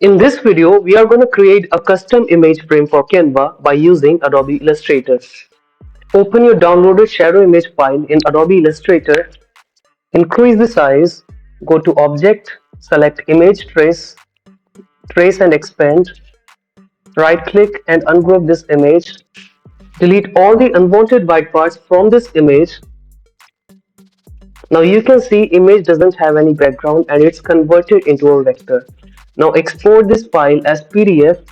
In this video, we are going to create a custom image frame for Canva by using Adobe Illustrator. Open your downloaded shadow image file in Adobe Illustrator, increase the size, go to Object, select Image Trace, Trace and Expand, right-click and ungroup this image, delete all the unwanted white parts from this image. Now you can see image doesn't have any background and it's converted into a vector. Now export this file as PDF.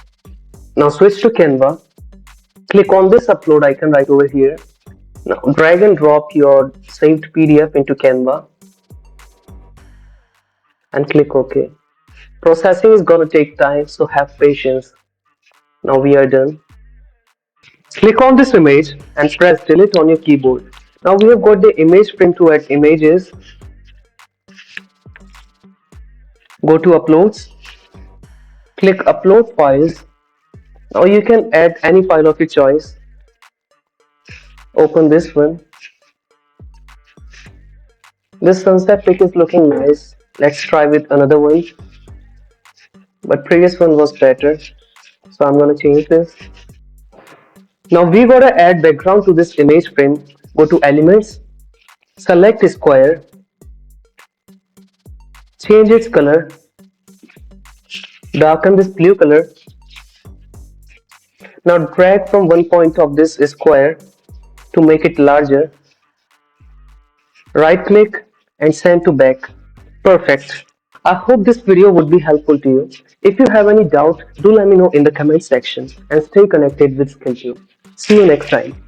Now switch to Canva. Click on this upload icon right over here. Now drag and drop your saved PDF into Canva and click OK. Processing is gonna take time, so have patience. Now we are done. Click on this image and press delete on your keyboard. Now we have got the image frame. To add images, go to uploads, click upload files. Now you can add any file of your choice. Open this one. This sunset pic is looking nice. Let's try with another one. But previous one was better. So I'm gonna change this. Now we gotta add background to this image frame. Go to elements, select square, change its color, darken this blue color. Now drag from one point of this square to make it larger. Right click and send to back. Perfect. I hope this video would be helpful to you. If you have any doubt, do let me know in the comment section and stay connected with SkillTube. See you next time.